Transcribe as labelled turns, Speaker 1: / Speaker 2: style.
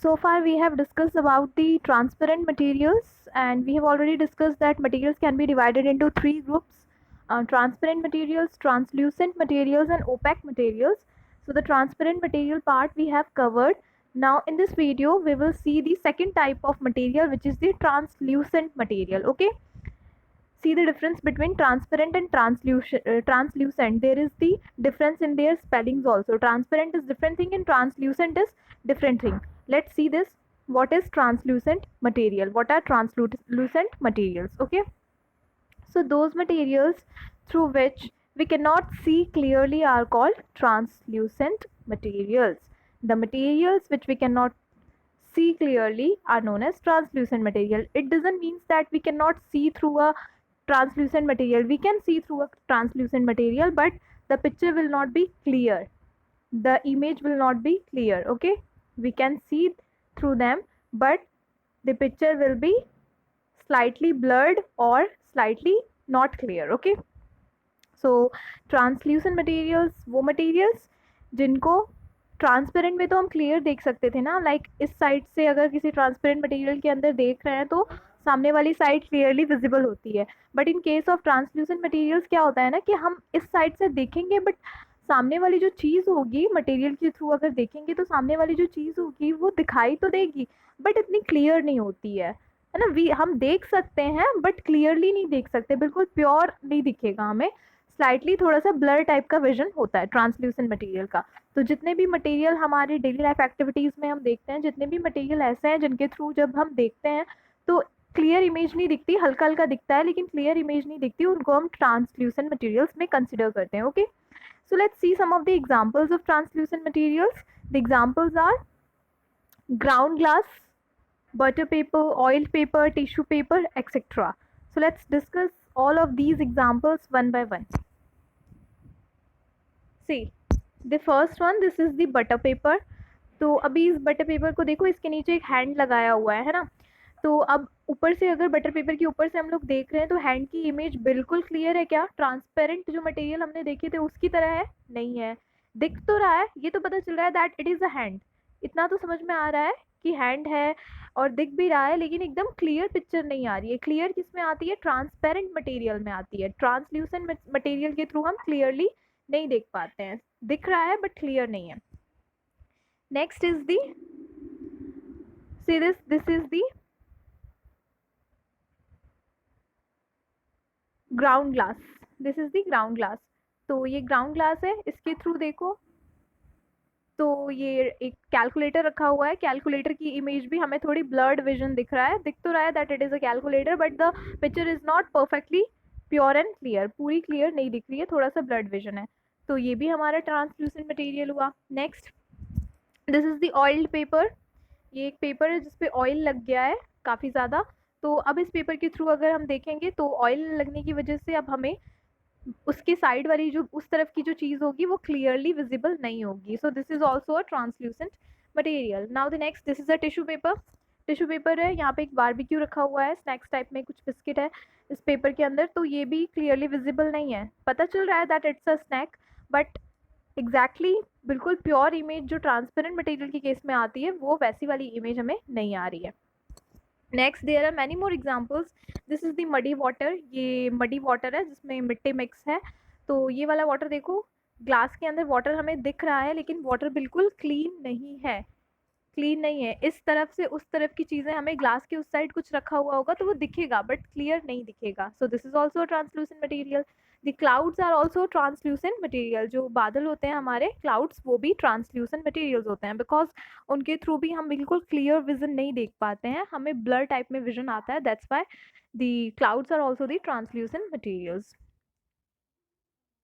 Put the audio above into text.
Speaker 1: So far we have discussed about the transparent materials, and we have already discussed that materials can be divided into three groups: transparent materials, translucent materials, and opaque materials. So the transparent material part we have covered. Now in this video we will see the second type of material, which is the translucent material. Okay, see the difference between transparent and translucent. There is the difference in their spellings also. Transparent is different thing and translucent is different thing. Let's see this. What is translucent material? What are translucent materials? Okay, so those materials through which we cannot see clearly are called translucent materials. The materials which we cannot see clearly are known as translucent material. It doesn't mean that we cannot see through a translucent material. We can see through a translucent material, but the picture will not be clear. The image will not be clear. Okay, we can see through them, but the picture will be slightly blurred or slightly not clear. Okay, so translucent materials वो materials जिनको transparent में तो हम clear देख सकते थे ना, like इस साइड से अगर किसी ट्रांसपेरेंट मटेरियल के अंदर देख रहे हैं तो सामने वाली साइड क्लियरली विजिबल होती है. But in case of translucent materials क्या होता है ना कि हम इस साइड से देखेंगे, बट सामने वाली जो चीज़ होगी मटेरियल के थ्रू अगर देखेंगे तो सामने वाली जो चीज़ होगी वो दिखाई तो देगी बट इतनी क्लियर नहीं होती है ना. हम देख सकते हैं बट क्लियरली नहीं देख सकते, बिल्कुल प्योर नहीं दिखेगा हमें, स्लाइटली थोड़ा सा ब्लर टाइप का विजन होता है ट्रांसल्यूसेंट मटेरियल का. तो जितने भी मटेरियल हमारी डेली लाइफ एक्टिविटीज़ में हम देखते हैं, जितने भी मटेरियल ऐसे हैं जिनके थ्रू जब हम देखते हैं तो क्लियर इमेज नहीं दिखती, हल्का हल्का दिखता है लेकिन क्लियर इमेज नहीं दिखती, उनको हम ट्रांसल्यूसेंट मटेरियल्स में कंसिडर करते हैं. Okay, so let's see some of the examples of translucent materials. The examples are ground glass, butter paper, oil paper, tissue paper, etc. So let's discuss all of these examples one by one. See, the first one, this is the butter paper. तो अभी इस butter paper को देखो, इसके नीचे एक hand लगाया हुआ है ना. तो अब ऊपर से अगर बटर पेपर के ऊपर से हम लोग देख रहे हैं तो हैंड की इमेज बिल्कुल क्लियर है क्या? ट्रांसपेरेंट जो मटेरियल हमने देखे थे उसकी तरह है? नहीं है. दिख तो रहा है, ये तो पता चल रहा है that it is a hand, इतना तो समझ में आ रहा है कि हैंड है और दिख भी रहा है, लेकिन एकदम क्लियर पिक्चर नहीं आ रही है. क्लियर किस में आती है? ट्रांसपेरेंट मटेरियल में आती है. ट्रांसल्यूसेंट मटेरियल के थ्रू हम क्लियरली नहीं देख पाते हैं, दिख रहा है बट क्लियर नहीं है. Next is the, see this is the ground glass. This is the ground glass. तो ये ग्राउंड ग्लास है, इसके थ्रू देखो तो ये एक कैलकुलेटर रखा हुआ है. कैलकुलेटर की इमेज भी हमें थोड़ी ब्लर्ड विजन दिख रहा है, दिख तो रहा है that it is a calculator, but the picture is not perfectly pure and clear, पूरी क्लियर नहीं दिख रही है, थोड़ा सा ब्लर्ड विजन है. तो ये भी हमारा ट्रांसल्यूसेंट मटेरियल हुआ. Next, this is the oiled paper. ये एक पेपर है जिसपे ऑयल लग गया है काफ़ी ज़्यादा. तो अब इस पेपर के थ्रू अगर हम देखेंगे तो ऑयल लगने की वजह से अब हमें उसके साइड वाली जो उस तरफ की जो चीज़ होगी वो क्लियरली विजिबल नहीं होगी. सो this is also a translucent material. Now the next, this is a tissue paper. Tissue paper है, यहाँ पे एक बारबेक्यू रखा हुआ है, स्नैक्स टाइप में कुछ बिस्किट है इस पेपर के अंदर, तो ये भी क्लियरली विजिबल नहीं है. पता चल रहा है that it's a snack, but exactly बिल्कुल प्योर इमेज जो ट्रांसपेरेंट मटेरियल के केस में आती है वो वैसी वाली इमेज हमें नहीं आ रही है. Next, there are many more examples. This is the muddy water. ये मडी वाटर है जिसमें मिट्टी मिक्स है. तो ये वाला वाटर देखो, ग्लास के अंदर वाटर हमें दिख रहा है लेकिन वाटर बिल्कुल क्लीन नहीं है, क्लीन नहीं है. इस तरफ से उस तरफ की चीज़ें, हमें ग्लास के उस साइड कुछ रखा हुआ होगा तो वो दिखेगा बट क्लियर नहीं दिखेगा. So this is also translucent material. The clouds are also translucent material. जो बादल होते हैं हमारे क्लाउड्स, वो भी ट्रांसल्यूसेंट मटेरियल्स होते हैं, बिकॉज उनके थ्रू भी हम बिल्कुल क्लियर विजन नहीं देख पाते हैं, हमें ब्लर टाइप में विजन आता है. That's why the clouds are also the translucent materials.